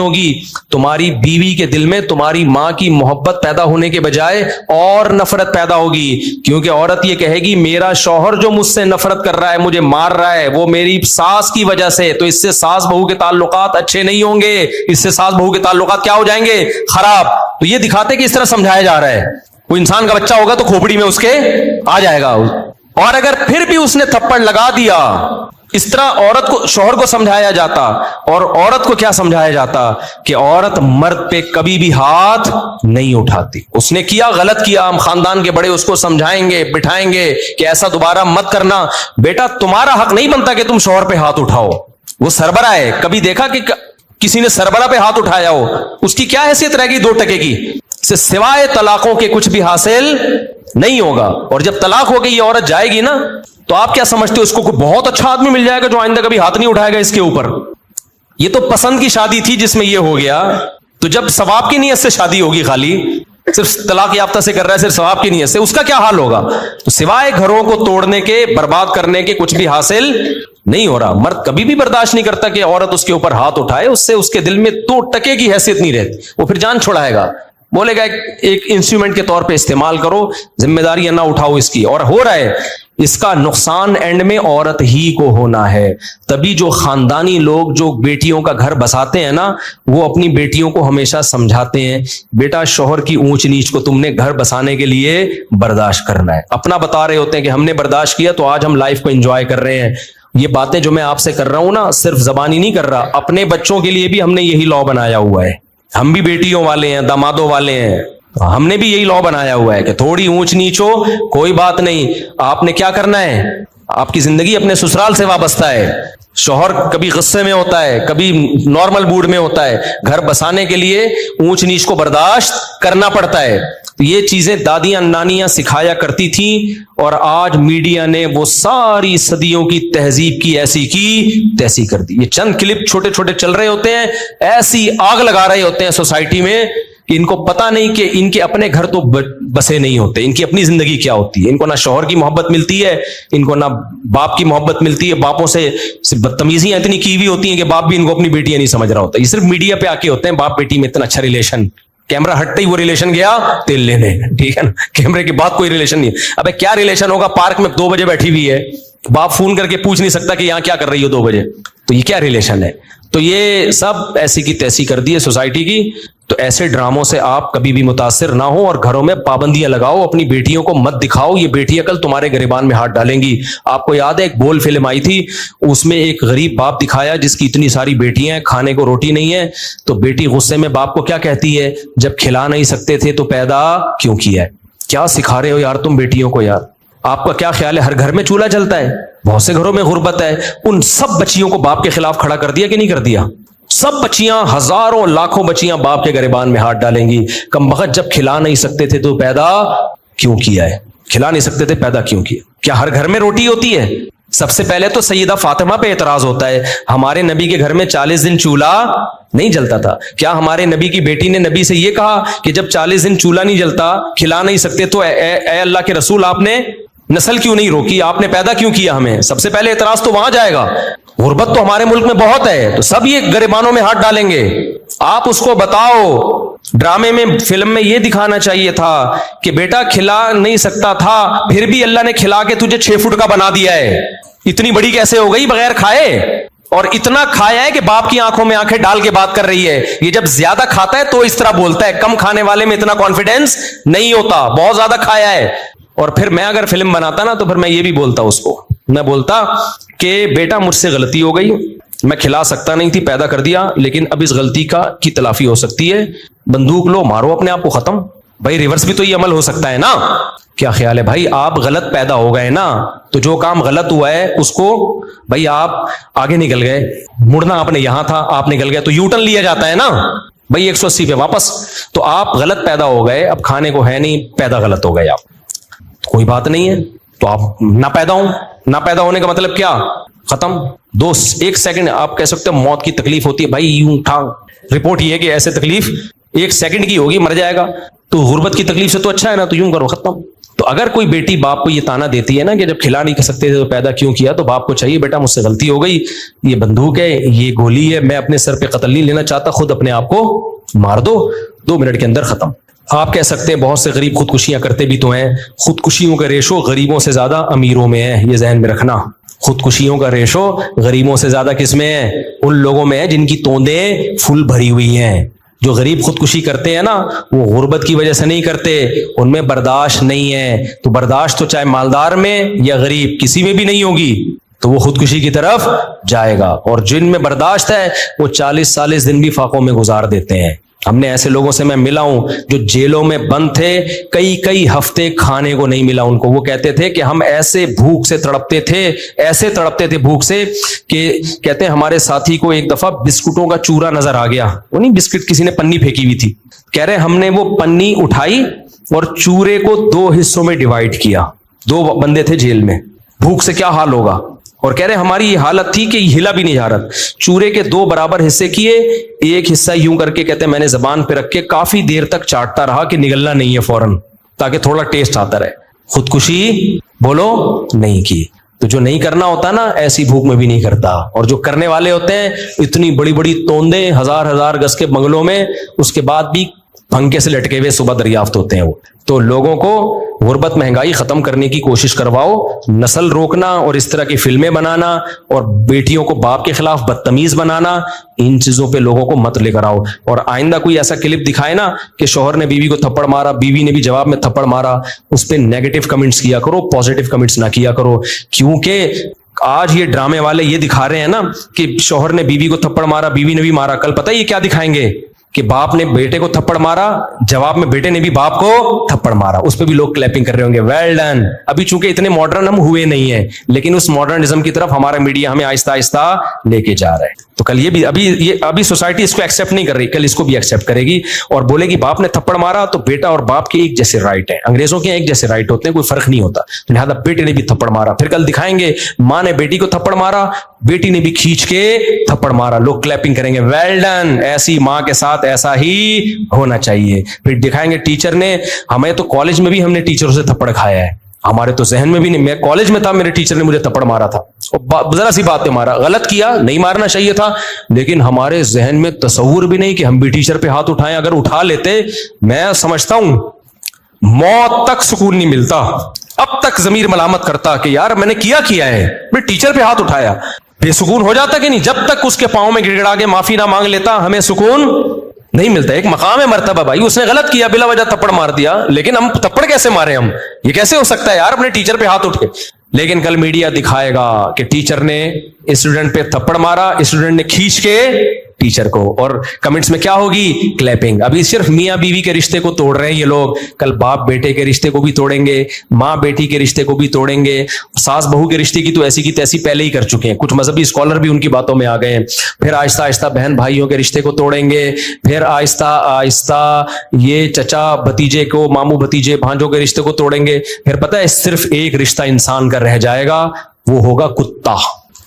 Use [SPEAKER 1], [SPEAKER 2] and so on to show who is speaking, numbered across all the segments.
[SPEAKER 1] होगी, तुम्हारी बीवी के दिल में तुम्हारी मां की मोहब्बत पैदा होने के बजाय और नफरत पैदा होगी। क्योंकि औरत ये कहेगी मेरा शौहर जो मुझसे नफरत कर रहा है, मुझे मार रहा है, वो मेरी सास की वजह से, तो इससे सास बहू के ताल्लुकात अच्छे नहीं होंगे, इससे सास बहू के ताल्लुकात क्या हो जाएंगे, खराब। तो ये दिखाते कि इस तरह समझाया जा रहा है। कोई इंसान का बच्चा होगा तो खोपड़ी में उसके आ जाएगा, और अगर फिर भी उसने थप्पड़ लगा दिया, इस तरह औरत को, शौहर को समझाया जाता। और औरत को क्या समझाया जाता कि औरत मर्द पे कभी भी हाथ नहीं उठाती। उसने किया, गलत किया, हम खानदान के बड़े उसको समझाएंगे, बिठाएंगे कि ऐसा दोबारा मत करना। बेटा तुम्हारा हक नहीं बनता कि तुम शौहर पे हाथ उठाओ, वो सरबरा है। कभी देखा कि किसी ने सरबरा पे हाथ उठाया हो? उसकी क्या हैसियत रहेगी 2 टके की? सिवाय तलाकों के कुछ भी हासिल नहीं होगा। और जब तलाक हो गई ये औरत जाएगी ना, तो आप क्या समझते हो, उसको कोई बहुत अच्छा आदमी मिल जाएगा जो आइंदा कभी हाथ नहीं उठाएगा इसके ऊपर? ये तो पसंद की शादी थी जिसमें ये हो गया। तो जब सवाब की नीयत से शादी होगी, खाली सिर्फ तलाक याफ्ता से कर रहा है, सिर्फ सवाब की नीयत से, उसका क्या हाल होगा? तो सिवाय घरों को तोड़ने के, बर्बाद करने के कुछ भी हासिल नहीं हो रहा। मर्द कभी भी बर्दाश्त नहीं करता कि औरत उसके ऊपर हाथ उठाए, उससे उसके दिल में 2 टके की हैसियत नहीं रहती। वो फिर जान छुड़ाएगा, बोलेगा एक इंस्ट्रूमेंट के तौर पे इस्तेमाल करो, जिम्मेदारियां ना उठाओ इसकी। और हो रहा है, इसका नुकसान एंड में औरत ही को होना है। तभी जो खानदानी लोग जो बेटियों का घर बसाते हैं ना, वो अपनी बेटियों को हमेशा समझाते हैं, बेटा शौहर की ऊंच नीच को तुमने घर बसाने के लिए बर्दाश्त करना है। अपना बता रहे होते हैं कि हमने बर्दाश्त किया तो आज हम लाइफ को एंजॉय कर रहे हैं। ये बातें जो मैं आपसे कर रहा हूं ना, सिर्फ जबानी नहीं कर रहा, अपने बच्चों के लिए भी हमने यही लॉ बनाया हुआ है। हम भी बेटियों वाले हैं, दामादों वाले हैं, हमने भी यही लॉ बनाया हुआ है कि थोड़ी ऊंच नीच हो कोई बात नहीं, आपने क्या करना है, आपकी जिंदगी अपने ससुराल से वाबस्ता है। शौहर कभी गुस्से में होता है, कभी नॉर्मल मूड में होता है, घर बसाने के लिए ऊंच नीच को बर्दाश्त करना पड़ता है। तो ये चीजें दादियां नानियां सिखाया करती थी, और आज मीडिया ने वो सारी सदियों की तहजीब की ऐसी की तैसी कर दी। ये चंद क्लिप छोटे छोटे चल रहे होते हैं, ऐसी आग लगा रहे होते हैं सोसाइटी में कि इनको पता नहीं कि इनके अपने घर तो बसे नहीं होते, इनकी अपनी जिंदगी क्या होती है। इनको ना शौहर की मोहब्बत मिलती है, इनको ना बाप की मोहब्बत मिलती है, बापों से बदतमीजियां इतनी की हुई होती हैं कि बाप भी इनको अपनी बेटियां नहीं समझ रहा होता। ये सिर्फ मीडिया पे आके होते हैं, बाप बेटी में इतना अच्छा रिलेशन, कैमरा हटते ही वो रिलेशन गया तेल लेने, ठीक है ना, कैमरे के बाद कोई रिलेशन नहीं। अबे क्या रिलेशन होगा, पार्क में 2 बजे बैठी हुई है, बाप फोन करके पूछ नहीं सकता कि यहां क्या कर रही हो 2 बजे, तो ये क्या रिलेशन है? तो ये सब ऐसी की तैसी कर दी है सोसाइटी की। तो ऐसे ड्रामों से आप कभी भी मुतासिर ना हो, और घरों में पाबंदियां लगाओ, अपनी बेटियों को मत दिखाओ, ये बेटियां कल तुम्हारे गिरबान में हाथ डालेंगी। आपको याद है एक बोल फिल्म आई थी, उसमें एक गरीब बाप दिखाया जिसकी इतनी सारी बेटियां हैं, खाने को रोटी नहीं है, तो बेटी गुस्से में बाप को क्या कहती है, जब खिला नहीं सकते थे तो पैदा क्यों किया है? क्या सिखा रहे हो यार तुम बेटियों को? यार आपका क्या ख्याल है, हर घर में चूल्हा जलता है, बहुत से घरों में गुर्बत है, उन सब बच्चियों को बाप के खिलाफ खड़ा कर दिया कि नहीं कर दिया? सब बच्चियां, हजारों लाखों बच्चियां बाप के गिरबान में हाथ डालेंगी। कमबख्त जब खिला नहीं सकते थे तो पैदा क्यों किया है? खिला नहीं सकते थे, पैदा क्यों किया? क्या हर घर में रोटी होती है? सबसे पहले तो सैयदा फातिमा पे एतराज होता है, हमारे नबी के घर में 40 दिन चूल्हा नहीं जलता था। क्या हमारे नबी की बेटी ने नबी से यह कहा कि जब 40 दिन चूल्हा नहीं जलता, खिला नहीं सकते, तो ए अल्लाह के रसूल आपने नस्ल क्यों नहीं रोकी, आपने पैदा क्यों किया हमें? सबसे पहले एतराज तो वहां जाएगा। गुर्बत तो हमारे मुल्क में बहुत है, तो सब ये गरिबानों में हाथ डालेंगे। आप उसको बताओ, ड्रामे में, फिल्म में ये दिखाना चाहिए था कि बेटा खिला नहीं सकता था, फिर भी अल्लाह ने खिला के तुझे 6 फुट का बना दिया है, इतनी बड़ी कैसे हो गई बगैर खाए? और इतना खाया है कि बाप की आंखों में आंखें डाल के बात कर रही है। ये जब ज्यादा खाता है तो इस तरह बोलता है, कम खाने वाले में इतना कॉन्फिडेंस नहीं होता, बहुत ज्यादा खाया है। और फिर मैं अगर फिल्म बनाता ना, तो फिर मैं ये भी बोलता उसको, मैं बोलता कि बेटा मुझसे गलती हो गई, मैं खिला सकता नहीं थी, पैदा कर दिया, लेकिन अब इस गलती की तलाफी हो सकती है, बंदूक लो, मारो अपने आप को खत्म। भाई रिवर्स भी तो ये अमल हो सकता है ना? क्या ख्याल है भाई? आप गलत पैदा हो गए ना, तो जो काम गलत हुआ है उसको, भाई आप आगे निकल गए, मुड़ना आपने यहां था, आप निकल गए, तो यूटर्न लिया जाता है ना भाई, 180 पे वापस। तो आप गलत पैदा हो गए, अब खाने को है नहीं, पैदा गलत हो गए आप, तो कोई बात नहीं है, तो आप ना पैदा हो। ना पैदा होने का मतलब क्या? खत्म। 1 सेकंड आप कह सकते हो मौत की तकलीफ होती है, भाई यूं उठा, रिपोर्ट ये है कि ऐसे तकलीफ 1 सेकंड की होगी, मर जाएगा। तो गुर्बत की तकलीफ से तो अच्छा है ना, तो यूं करो, खत्म। तो अगर कोई बेटी बाप को ये ताना देती है ना कि जब खिला नहीं सकते थे तो पैदा क्यों किया, तो बाप को चाहिए बेटा मुझसे गलती हो गई, ये बंदूक है, ये गोली है, मैं अपने सर पे कत्ल नहीं लेना चाहता, खुद अपने आप को मार दो, 2 मिनट के अंदर खत्म। आप कह सकते हैं बहुत से गरीब खुदकुशियां करते भी तो हैं, खुदकुशियों का रेशो गरीबों से ज्यादा अमीरों में है, ये जहन में रखना। खुदकुशियों का रेशो गरीबों से ज्यादा किसमें है? उन लोगों में है जिनकी तोंदें फुल भरी हुई हैं। जो गरीब खुदकुशी करते हैं ना, वो गुर्बत की वजह से नहीं करते, उनमें बर्दाश्त नहीं है। तो बर्दाश्त तो चाहे मालदार में या गरीब किसी में भी नहीं होगी, तो वो खुदकुशी की तरफ जाएगा। और जिनमें बर्दाश्त है वो 40-40 दिन भी फाकों में गुजार देते हैं। हमने ऐसे लोगों से मैं मिला हूं जो जेलों में बंद थे, कई हफ्ते खाने को नहीं मिला उनको। वो कहते थे कि हम ऐसे भूख से तड़पते थे, ऐसे तड़पते थे भूख से कि कहते हैं हमारे साथी को एक दफा बिस्कुटों का चूरा नजर आ गया। वो नहीं बिस्किट, किसी ने पन्नी फेंकी हुई थी, कह रहे हमने वो पन्नी उठाई और चूरे को 2 हिस्सों में डिवाइड किया। 2 बंदे थे जेल में, भूख से क्या हाल होगा। और कह रहे हमारी ये हालत थी कि हिला भी नहीं जा रहा। चूरे के 2 बराबर हिस्से किए, एक हिस्सा यूं करके कहते हैं मैंने जबान पे रख के काफी देर तक चाटता रहा कि निगलना नहीं है फौरन, ताकि थोड़ा टेस्ट आता रहे। खुदकुशी बोलो नहीं की। तो जो नहीं करना होता ना, ऐसी भूख में भी नहीं करता। और जो करने वाले होते हैं इतनी बड़ी बड़ी तोंदे, 1000 गज के बंगलों में, उसके बाद भी पंखे से लटके हुए सुबह दरियाफ्त होते हैं वो। तो लोगों को गुर्बत महंगाई खत्म करने की कोशिश करवाओ, नस्ल रोकना और इस तरह की फिल्में बनाना और बेटियों को बाप के खिलाफ बदतमीज बनाना, इन चीजों पे लोगों को मत लेकर आओ। और आइंदा कोई ऐसा क्लिप दिखाए ना कि शौहर ने बीवी को थप्पड़ मारा, बीवी ने भी जवाब में थप्पड़ मारा, उस पर नेगेटिव कमेंट्स किया करो, पॉजिटिव कमेंट्स ना किया करो। क्योंकि आज ये ड्रामे वाले ये दिखा रहे हैं ना कि शौहर ने बीवी को थप्पड़ मारा, बीवी ने भी मारा, कल पता है ये क्या दिखाएंगे कि बाप ने बेटे को थप्पड़ मारा, जवाब में बेटे ने भी बाप को थप्पड़ मारा। उस पर भी लोग क्लैपिंग कर रहे होंगे, वेल डन। अभी चूंकि इतने मॉडर्न हम हुए नहीं है, लेकिन उस मॉडर्निज्म की तरफ हमारा मीडिया हमें आहिस्ता आहिस्ता लेके जा रहा है। तो कल ये भी अभी सोसाइटी इसको एक्सेप्ट नहीं कर रही, कल इसको भी एक्सेप्ट करेगी और बोलेगी बाप ने थप्पड़ मारा तो बेटा और बाप के एक जैसे राइट है, अंग्रेजों के एक जैसे राइट होते हैं, कोई फर्क नहीं होता। तो लिहाजा बेटे ने भी थप्पड़ मारा। फिर कल दिखाएंगे मां ने बेटी को थप्पड़ मारा, बेटी ने भी खींच के थप्पड़ मारा, लोग क्लैपिंग करेंगे, वेल डन, ऐसी मां के साथ ऐसा ही होना चाहिए। फिर दिखाएंगे टीचर ने, हमें तो कॉलेज में भी हमने टीचरों से थप्पड़ खाया है, हमारे तो जहन में भी नहीं। मैं कॉलेज में था, मेरे टीचर ने मुझे थप्पड़ मारा था, और जरा सी बात है मारा, गलत किया, नहीं मारना चाहिए था, लेकिन हमारे जहन में तस्वुर भी नहीं कि हम भी टीचर पे हाथ उठाएं। अगर उठा लेते, मैं समझता हूं मौत तक सुकून नहीं मिलता। अब तक जमीर मलामत करता कि यार मैंने किया है, मैं टीचर पे हाथ उठाया, बेसुकून हो जाता कि नहीं। जब तक उसके पांव में गिड़गिड़ा के माफी ना मांग लेता, हमें सुकून नहीं मिलता। एक मकाम है मर्तबा भाई, उसने गलत किया, बिला वजह थप्पड़ मार दिया, लेकिन हम थप्पड़ कैसे मारे, हम ये कैसे हो सकता है यार, अपने टीचर पे हाथ उठ के। लेकिन कल मीडिया दिखाएगा कि टीचर ने स्टूडेंट पे थप्पड़ मारा, स्टूडेंट ने खींच के टीचर को, और कमेंट्स में क्या होगी, क्लैपिंग। अभी सिर्फ मियां बीवी के रिश्ते को तोड़ रहे हैं ये लोग, कल बाप बेटे के रिश्ते को भी तोड़ेंगे, मां बेटी के रिश्ते को भी तोड़ेंगे, सास बहू के रिश्ते की तो ऐसी की तैसी पहले ही कर चुके हैं, कुछ मजहबी स्कॉलर भी उनकी बातों में आ गए हैं। फिर आहिस्ता आहिस्ता बहन भाइयों के रिश्ते को तोड़ेंगे, फिर आहिस्ता आहिस्ता ये चचा भतीजे को, मामू भतीजे भांजों के रिश्ते को तोड़ेंगे। फिर पता है सिर्फ एक रिश्ता इंसान का रह जाएगा, वो होगा कुत्ता,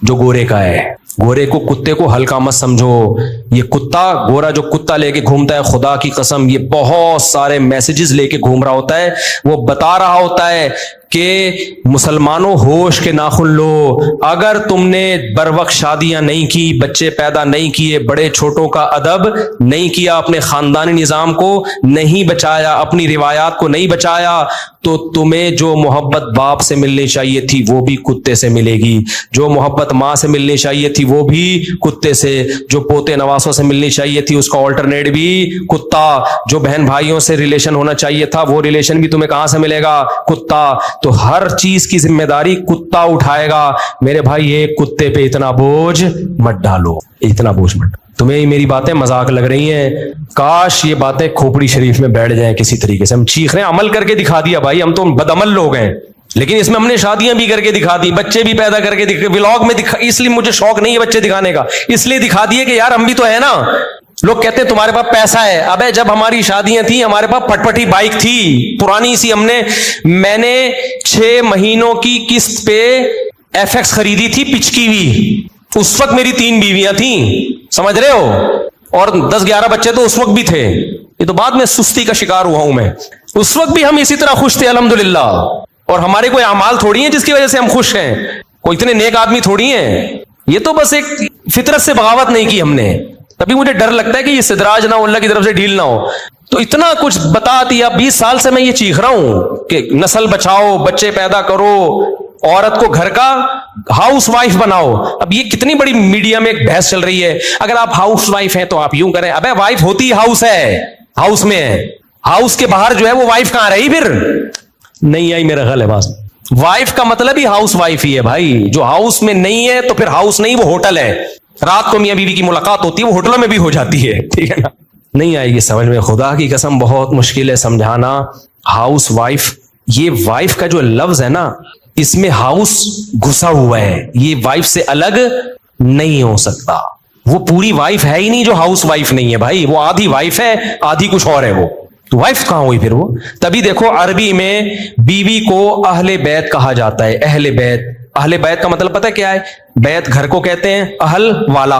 [SPEAKER 1] जो गोरे का है। गोरे को, कुत्ते को हल्का मत समझो। ये कुत्ता, गोरा जो कुत्ता लेके घूमता है, खुदा की कसम ये बहुत सारे मैसेजेस लेके घूम रहा होता है। वो बता रहा होता है कि मुसलमानों होश के नाखुन लो, अगर तुमने बरवक्त शादियां नहीं की, बच्चे पैदा नहीं किए, बड़े छोटों का अदब नहीं किया, अपने खानदानी निजाम को नहीं बचाया, अपनी रिवायात को नहीं बचाया, तो तुम्हें जो मोहब्बत बाप से मिलनी चाहिए थी वो भी कुत्ते से मिलेगी, जो मोहब्बत माँ से मिलनी चाहिए थी वो भी कुत्ते से, जो पोते नवासों से मिलनी चाहिए थी उसका ऑल्टरनेट भी कुत्ता, जो बहन भाइयों से रिलेशन होना चाहिए था वो रिलेशन भी तुम्हें कहां से मिलेगा, कुत्ता। तो हर चीज की जिम्मेदारी कुत्ता उठाएगा। मेरे भाई ये कुत्ते पे इतना बोझ मत डालो, इतना बोझ मत। तुम्हें मेरी बातें मजाक लग रही हैं, काश ये बातें खोपड़ी शरीफ में बैठ जाएं किसी तरीके से। हम चीख रहे हैं, अमल करके दिखा दिया भाई, हम तो बदअमल लोग हैं, लेकिन इसमें हमने शादियां भी करके दिखा दी, बच्चे भी पैदा करके दिखा, व्लॉग में दिखा। इसलिए मुझे शौक नहीं है बच्चे दिखाने का, इसलिए दिखा दिए कि यार हम भी तो है ना। लोग कहते हैं तुम्हारे पास पैसा है, अबे जब हमारी शादियां थी हमारे पास फटफटी बाइक थी पुरानी सी, मैंने 6 महीनों की किस्त पे FX खरीदी थी पिचकी हुई, उस वक्त मेरी 3 बीवियां थी, समझ रहे हो, और 10-11 बच्चे तो उस वक्त भी थे। ये तो बाद में सुस्ती का शिकार हुआ हूं मैं। उस वक्त भी हम इसी तरह खुश थे अल्हम्दुलिल्लाह। और हमारे कोई अमाल थोड़ी है जिसकी वजह से हम खुश हैं, कोई इतने नेक आदमी थोड़ी हैं। ये तो बस एक फितरत से बगावत नहीं की हमने। तभी मुझे डर लगता है कि ये सिदराज ना हो, अल्लाह की तरफ से ढील ना हो। तो इतना कुछ बता दिया, 20 साल से मैं ये चीख रहा हूं कि नस्ल बचाओ, बच्चे पैदा करो, औरत को घर का हाउस वाइफ बनाओ। अब ये कितनी बड़ी मीडिया में एक बहस चल रही है, अगर आप हाउस वाइफ हैं तो आप यूं करें। अबे वाइफ होती हाउस है, हाउस में है, हाउस के बाहर जो है वो वाइफ कहां रही? फिर नहीं आई मेरा ख्याल है बात। वाइफ का मतलब ही हाउस वाइफ ही है भाई। जो हाउस में नहीं है तो फिर हाउस नहीं, वो होटल है। रात को मियां बीवी की मुलाकात होती है, वो होटलों में भी हो जाती है, ठीक है ना। नहीं आएगी समझ में, खुदा की कसम बहुत मुश्किल है समझाना। हाउस वाइफ, ये वाइफ का जो लफ्ज है ना, इसमें हाउस घुसा हुआ है, ये वाइफ से अलग नहीं हो सकता। वो पूरी वाइफ है ही नहीं जो हाउस वाइफ नहीं है भाई। वो आधी वाइफ है, आधी कुछ और है। वो तो वाइफ कहां हुई फिर वो? तभी देखो अरबी में बीवी को अहले बैत कहा जाता है। अहले बैत, अहले बैत का मतलब पता है क्या है? बैत घर को कहते हैं, अहल वाला।